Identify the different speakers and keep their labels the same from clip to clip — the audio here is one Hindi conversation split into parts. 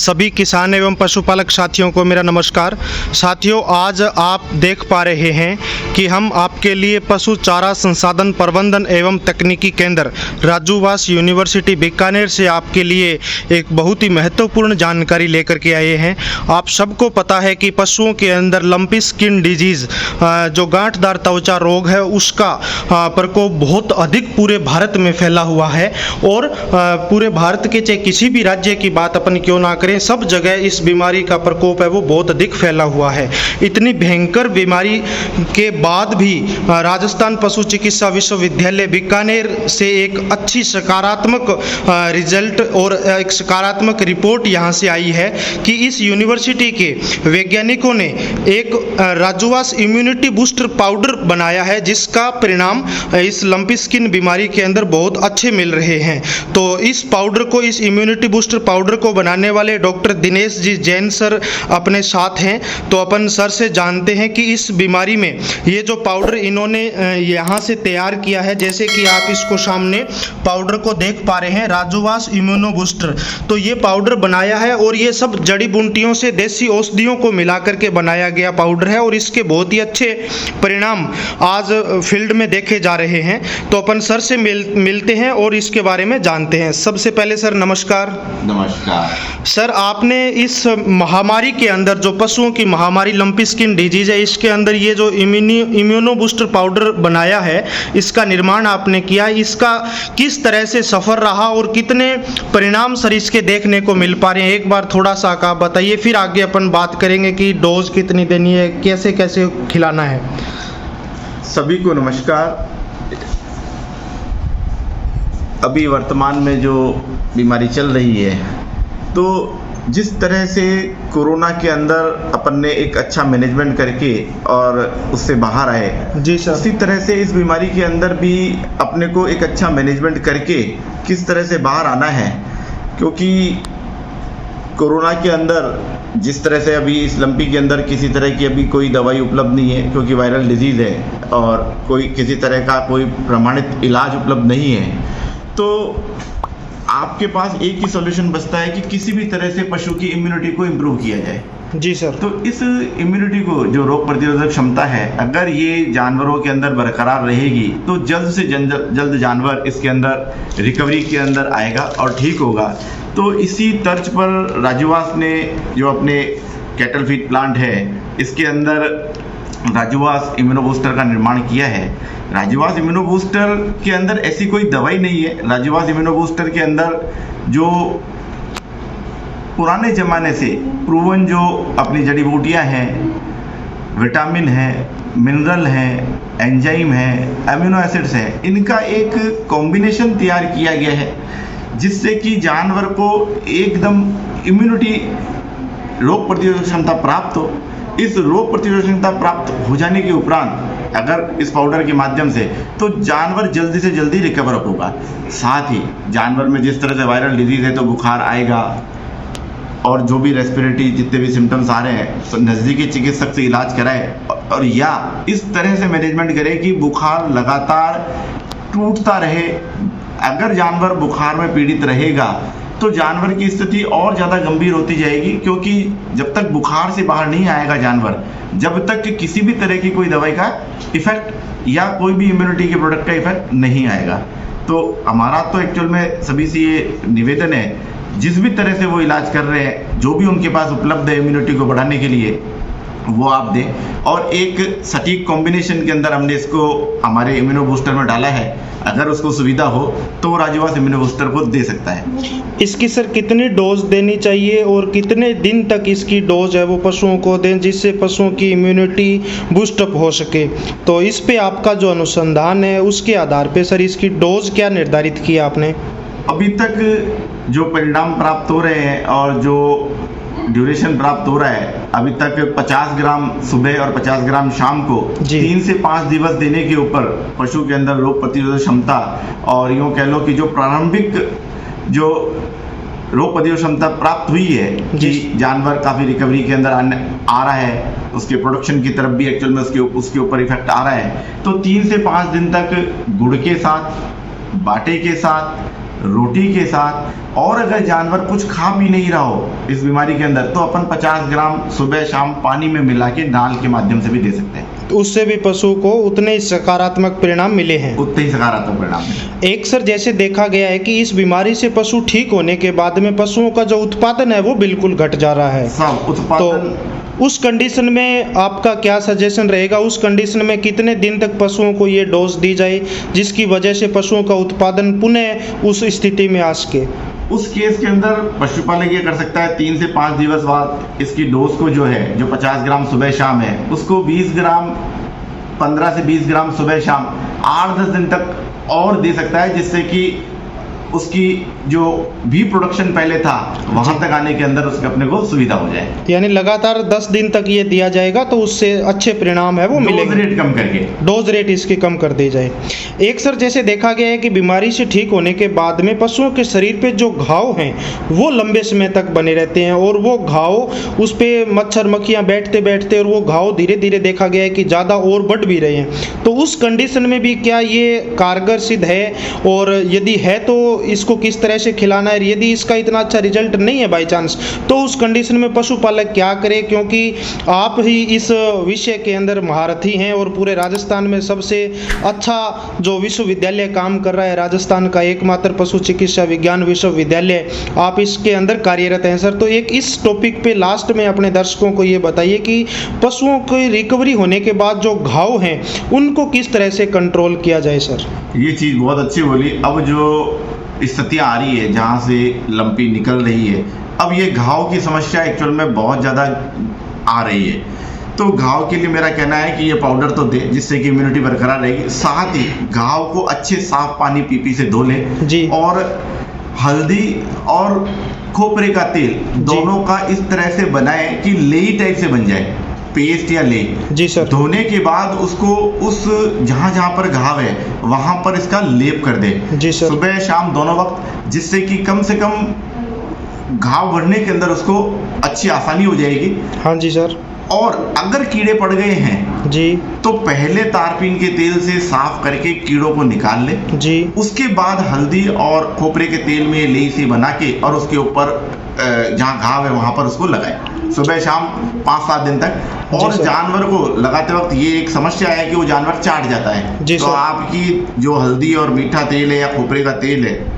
Speaker 1: सभी किसान एवं पशुपालक साथियों को मेरा नमस्कार। साथियों, आज आप देख पा रहे हैं कि हम आपके लिए पशु चारा संसाधन प्रबंधन एवं तकनीकी केंद्र राजूवास यूनिवर्सिटी बीकानेर से आपके लिए एक बहुत ही महत्वपूर्ण जानकारी लेकर के आए हैं। आप सबको पता है कि पशुओं के अंदर लंपी स्किन डिजीज़ जो गांठदार त्वचा रोग है उसका प्रकोप बहुत अधिक पूरे भारत में फैला हुआ है और पूरे भारत के चाहे किसी भी राज्य की बात अपन क्यों ना करें, सब जगह इस बीमारी का प्रकोप है वो बहुत अधिक फैला हुआ है। इतनी भयंकर बीमारी के बाद भी राजस्थान पशु चिकित्सा विश्वविद्यालय बीकानेर से एक अच्छी सकारात्मक रिजल्ट और एक सकारात्मक रिपोर्ट यहाँ से आई है कि इस यूनिवर्सिटी के वैज्ञानिकों ने एक राजूवास इम्यूनिटी बूस्टर पाउडर बनाया है जिसका परिणाम इस लंपी स्किन बीमारी के अंदर बहुत अच्छे मिल रहे हैं। तो इस पाउडर को, इस इम्यूनिटी बूस्टर पाउडर को बनाने वाले डॉक्टर दिनेश जी जैन सर अपने साथ हैं। तो अपन सर से जानते हैं कि इस बीमारी में ये जो पाउडर इन्होंने यहाँ से तैयार किया है, जैसे कि आप इसको सामने पाउडर को देख पा रहे हैं, राजूवास इम्यूनो बूस्टर। तो ये पाउडर बनाया है और ये सब जड़ी बूटियों से, देसी औषधियों को मिला करके बनाया गया पाउडर है और इसके बहुत ही अच्छे परिणाम आज फील्ड में देखे जा रहे हैं। तो अपन सर से मिलते हैं और इसके बारे में जानते हैं। सबसे पहले सर नमस्कार।
Speaker 2: नमस्कार
Speaker 1: सर, आपने इस महामारी के अंदर, जो पशुओं की महामारी लंपी स्किन डिजीज है, इसके अंदर ये जो इम्यूनो बूस्टर पाउडर बनाया है, इसका निर्माण आपने किया, इसका किस तरह से सफ़र रहा और कितने परिणाम सर इसके देखने को मिल पा रहे हैं, एक बार थोड़ा सा आप बताइए, फिर आगे अपन बात करेंगे कि डोज कितनी देनी है, कैसे कैसे खिलाना है।
Speaker 2: सभी को नमस्कार। अभी वर्तमान में जो बीमारी चल रही है, तो जिस तरह से कोरोना के अंदर अपन ने एक अच्छा मैनेजमेंट करके और उससे बाहर आए,
Speaker 1: जी सर,
Speaker 2: उसी तरह से इस बीमारी के अंदर भी अपने को एक अच्छा मैनेजमेंट करके किस तरह से बाहर आना है। क्योंकि कोरोना के अंदर जिस तरह से अभी इस लंपी के अंदर किसी तरह की अभी कोई दवाई उपलब्ध नहीं है, क्योंकि वायरल डिजीज़ है और कोई किसी तरह का कोई प्रमाणित इलाज उपलब्ध नहीं है। तो आपके पास एक ही सॉल्यूशन बचता है कि किसी भी तरह से पशु की इम्यूनिटी को इम्प्रूव किया जाए।
Speaker 1: जी सर।
Speaker 2: तो इस इम्यूनिटी को, जो रोग प्रतिरोधक क्षमता है, अगर ये जानवरों के अंदर बरकरार रहेगी तो जल्द से जल्द जानवर इसके अंदर रिकवरी के अंदर आएगा और ठीक होगा। तो इसी तर्ज पर राजूवास ने जो अपने कैटल फीड प्लांट है, इसके अंदर राजूवास इम्यूनो बूस्टर का निर्माण किया है। राजूवास इम्यूनो बूस्टर के अंदर ऐसी कोई दवाई नहीं है। राजूवास इम्यूनो बूस्टर के अंदर जो पुराने ज़माने से प्रूवन जो अपनी जड़ी बूटियाँ हैं, विटामिन है, मिनरल हैं, एंजाइम है, अमीनो एसिड्स हैं, इनका एक कॉम्बिनेशन तैयार किया गया है जिससे कि जानवर को एकदम इम्यूनिटी, रोग प्रतिरोधक क्षमता प्राप्त हो। इस रोग प्रतिरोधक क्षमता प्राप्त हो जाने के उपरांत अगर इस पाउडर के माध्यम से, तो जानवर जल्दी से जल्दी रिकवर होगा। साथ ही जानवर में जिस तरह से वायरल डिजीज़ है तो बुखार आएगा और जो भी रेस्पिरेटरी जितने भी सिम्टम्स आ रहे हैं तो नज़दीकी चिकित्सक से इलाज कराए और या इस तरह से मैनेजमेंट करें कि बुखार लगातार टूटता रहे। अगर जानवर बुखार में पीड़ित रहेगा तो जानवर की स्थिति और ज़्यादा गंभीर होती जाएगी, क्योंकि जब तक बुखार से बाहर नहीं आएगा जानवर, जब तक कि किसी भी तरह की कोई दवाई का इफेक्ट या कोई भी इम्यूनिटी के प्रोडक्ट का इफेक्ट नहीं आएगा। तो हमारा तो एक्चुअल में सभी से ये निवेदन है, जिस भी तरह से वो इलाज कर रहे हैं, जो भी उनके पास उपलब्ध है इम्यूनिटी को बढ़ाने के लिए, वो आप दें। और एक सटीक कॉम्बिनेशन के अंदर हमने इसको हमारे इम्यूनो बूस्टर में डाला है। अगर उसको सुविधा हो तो वो राजूवास इम्यूनो बूस्टर को दे सकता है।
Speaker 1: इसकी सर कितनी डोज देनी चाहिए और कितने दिन तक इसकी डोज है वो पशुओं को दें जिससे पशुओं की इम्यूनिटी बूस्टअप हो सके? तो इस पे आपका जो अनुसंधान है उसके आधार पे सर इसकी डोज क्या निर्धारित किया आपने?
Speaker 2: अभी तक जो परिणाम प्राप्त हो रहे हैं और जो ड्यूरेशन प्राप्त हो रहा है, अभी तक 50 ग्राम सुबह और 50 ग्राम शाम को 3 से 5 दिवस देने के ऊपर पशु के अंदर रोग प्रतिरोधक क्षमता और यूँ कह लो कि जो प्रारंभिक जो रोग प्रतिरोधक क्षमता प्राप्त हुई है कि जानवर काफ़ी रिकवरी के अंदर आ रहा है, उसके प्रोडक्शन की तरफ भी एक्चुअल में उसके ऊपर इफेक्ट आ रहा है। तो 3 से 5 दिन तक गुड़ के साथ, बाटे के साथ रोटी के साथ, और अगर जानवर कुछ खा भी नहीं रहा हो इस बीमारी के अंदर, तो अपन 50 ग्राम सुबह शाम पानी में मिला के नाल के माध्यम से भी दे सकते हैं।
Speaker 1: तो उससे भी पशु को उतने ही सकारात्मक परिणाम मिले हैं।
Speaker 2: उतने ही सकारात्मक परिणाम मिले।
Speaker 1: एक सर जैसे देखा गया है कि इस बीमारी से पशु ठीक होने के बाद में पशुओं का जो उत्पादन है वो बिल्कुल घट जा रहा है।
Speaker 2: सब उत्पादन।
Speaker 1: तो उस कंडीशन में आपका क्या सजेशन रहेगा? उस कंडीशन में कितने दिन तक पशुओं को ये डोज दी जाए जिसकी वजह से पशुओं का उत्पादन पुनः उस स्थिति में आ सके?
Speaker 2: उस केस के अंदर पशुपालक ये कर सकता है 3 से 5 दिवस बाद इसकी डोज को जो है, जो 50 ग्राम सुबह शाम है, उसको 20 ग्राम 15 से 20 ग्राम सुबह शाम 8-10 दिन तक और दे सकता है, जिससे कि उसकी जो भी प्रोडक्शन पहले था वहां तक आने के अंदर उसके अपने को सुविधा हो जाए।
Speaker 1: यानी लगातार 10 दिन तक ये दिया जाएगा तो उससे अच्छे परिणाम है वो मिलेंगे।
Speaker 2: डोज रेट कम करके,
Speaker 1: डोज रेट इसकी कम कर दी जाए। एक सर जैसे देखा गया है कि बीमारी से ठीक होने के बाद में पशुओं के शरीर पे जो घाव हैं वो लंबे समय तक बने रहते हैं, और वो घाव उस पे मच्छर मक्खियाँ बैठते बैठते और वो घाव धीरे धीरे देखा गया है कि ज़्यादा और बढ़ भी रहे हैं। तो उस कंडीशन में भी क्या ये कारगर सिद्ध है, और यदि है तो इसको किस तरह से खिलाना है? यदि इसका इतना अच्छा रिजल्ट नहीं है बाई चांस, तो उस कंडीशन में पशुपालक क्या करे? क्योंकि आप ही इस विषय के अंदर महारथी हैं और पूरे राजस्थान में सबसे अच्छा जो विश्वविद्यालय काम कर रहा है, राजस्थान का एकमात्र पशु चिकित्सा विज्ञान विश्वविद्यालय, आप इसके अंदर कार्यरत हैं सर। तो एक इस टॉपिक पे लास्ट में अपने दर्शकों को ये बताइए कि पशुओं की रिकवरी होने के बाद जो घाव हैं उनको किस तरह से कंट्रोल किया जाए सर?
Speaker 2: ये चीज़ बहुत अच्छी बोली। अब जो स्थितियाँ आ रही है जहाँ से लंपी निकल रही है, अब ये घाव की समस्या एक्चुअल में बहुत ज़्यादा आ रही है। तो घाव के लिए मेरा कहना है कि ये पाउडर तो दे, जिससे कि इम्यूनिटी बरकरार रहेगी। साथ ही घाव को अच्छे साफ पानी पीपी से धो ले
Speaker 1: जी,
Speaker 2: और हल्दी और खोपरे का तेल दोनों का इस तरह से बनाए कि लेई टाइप से बन जाए, पेस्ट या ले।
Speaker 1: जी सर।
Speaker 2: धोने के बाद उसको उस जहाँ जहाँ पर घाव है वहां पर इसका लेप कर दे।
Speaker 1: जी सर।
Speaker 2: सुबह शाम दोनों वक्त, जिससे कि कम से कम घाव भरने के अंदर उसको अच्छी आसानी हो जाएगी।
Speaker 1: हाँ जी सर।
Speaker 2: और अगर कीड़े पड़ गए हैं
Speaker 1: जी, तो
Speaker 2: पहले तारपीन के तेल से साफ करके कीड़ों को निकाल ले
Speaker 1: जी, उसके
Speaker 2: बाद हल्दी और खोपरे के तेल में लेई सी बना के और उसके ऊपर जहाँ घाव है वहां पर उसको लगाए सुबह शाम 5-7 दिन तक। और जानवर को लगाते वक्त ये एक समस्या है कि वो जानवर चाट जाता है, तो आपकी जो हल्दी और मीठा तेल है या खोपरे का तेल है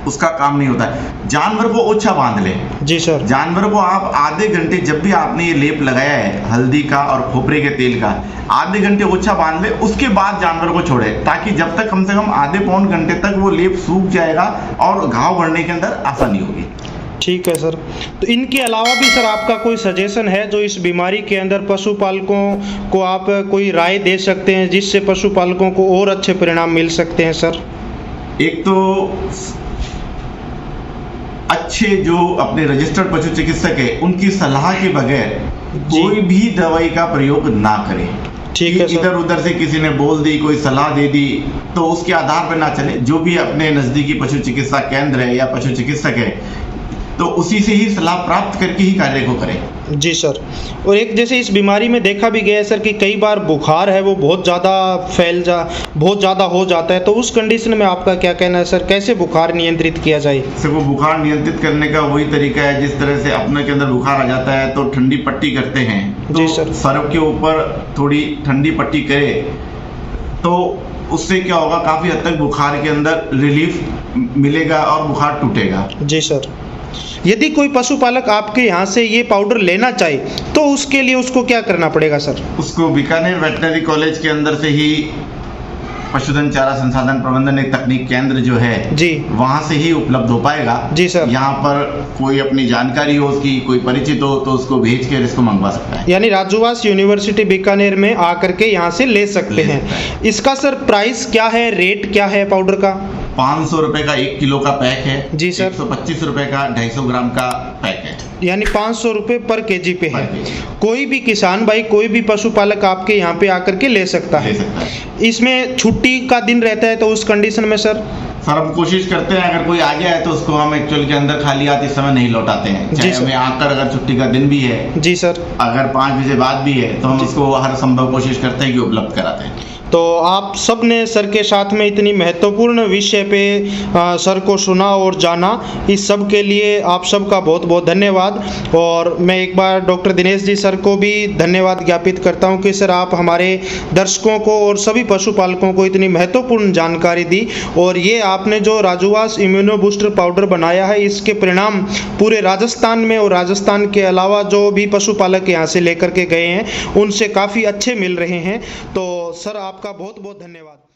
Speaker 2: उसका काम नहीं होता है। जानवर को ओछा बांध ले। जी सर। जानवर को आप आधे घंटे, जब भी आपने ये लेप लगाया है हल्दी का और खोपरे के तेल का, आधे घंटे ओछा बांध ले, उसके बाद जानवर को छोड़े, ताकि जब तक कम से कम आधे पौन घंटे तक वो लेप सूख जाएगा और घाव भरने के अंदर आसानी होगी।
Speaker 1: ठीक है सर। तो इनके अलावा भी सर आपका कोई सजेशन है जो इस बीमारी के अंदर पशुपालकों को आप कोई राय दे सकते हैं जिससे पशुपालकों को और अच्छे परिणाम मिल सकते हैं सर?
Speaker 2: एक तो अच्छे जो अपने रजिस्टर्ड पशु चिकित्सक है उनकी सलाह के बगैर कोई भी दवाई का प्रयोग ना करें। ठीक है सर। इधर उधर से किसी ने बोल दी, कोई सलाह दे दी, तो उसके आधार पर ना चले। जो भी अपने नजदीकी पशु चिकित्सा केंद्र है या पशु चिकित्सक है तो उसी से ही सलाह प्राप्त करके ही कार्य को करें।
Speaker 1: जी सर। और एक जैसे इस बीमारी में देखा भी गया है सर कि कई बार बुखार है वो बहुत ज़्यादा हो जाता है, तो उस कंडीशन में आपका क्या कहना है सर? कैसे बुखार नियंत्रित किया जाए?
Speaker 2: सर, वो बुखार नियंत्रित करने का वही तरीका है जिस तरह से अपने के अंदर बुखार आ जाता है तो ठंडी पट्टी करते हैं।
Speaker 1: जी सर।
Speaker 2: सर के ऊपर थोड़ी ठंडी पट्टी करे तो उससे क्या होगा, काफ़ी हद तक बुखार के अंदर रिलीफ मिलेगा और बुखार टूटेगा।
Speaker 1: जी सर। यदि कोई पशुपालक आपके यहाँ से ये पाउडर लेना चाहे तो उसके लिए उसको क्या करना पड़ेगा सर?
Speaker 2: उसको बीकानेर वेटनरी कॉलेज के अंदर से ही पशुधन चारा संसाधन प्रबंधन एक तकनीक केंद्र जो है जी, वहाँ से ही उपलब्ध हो पाएगा। जी सर। यहाँ पर कोई अपनी जानकारी हो, उसकी कोई परिचित हो तो उसको भेज कर इसको मंगवा सकता है।
Speaker 1: यानी राजूवास यूनिवर्सिटी बीकानेर में आकर के यहाँ से ले सकते हैं। इसका सर प्राइस क्या है, रेट क्या है पाउडर का?
Speaker 2: 500 रुपए का 1 किलो का पैक है। जी सर। 125 रुपए का 250 ग्राम का पैक है।
Speaker 1: यानी 500 रुपए पर केजी पे है। कोई भी किसान भाई, कोई भी पशुपालक आपके यहाँ पे आकर के ले सकता है। इसमें छुट्टी का दिन रहता है तो उस कंडीशन में सर
Speaker 2: हम कोशिश करते हैं अगर कोई आ गया है तो उसको हम एक्चुअल के अंदर खाली हाथ इस समय नहीं लौटाते हैं। चाहे हमें आकर अगर छुट्टी का दिन भी है, जी सर, अगर 5 बजे बाद भी है तो हम उसको हर संभव कोशिश करते हैं कि उपलब्ध कराते हैं।
Speaker 1: तो आप सब ने सर के साथ में इतनी महत्वपूर्ण विषय पे सर को सुना और जाना, इस सब के लिए आप सबका बहुत बहुत धन्यवाद। और मैं एक बार डॉक्टर दिनेश जी सर को भी धन्यवाद ज्ञापित करता हूं कि सर आप हमारे दर्शकों को और सभी पशुपालकों को इतनी महत्वपूर्ण जानकारी दी। और ये आपने जो राजूवास इम्यूनो बूस्टर पाउडर बनाया है, इसके परिणाम पूरे राजस्थान में और राजस्थान के अलावा जो भी पशुपालक यहाँ से लेकर के गए हैं उनसे काफ़ी अच्छे मिल रहे हैं। तो सर आपका बहुत बहुत धन्यवाद।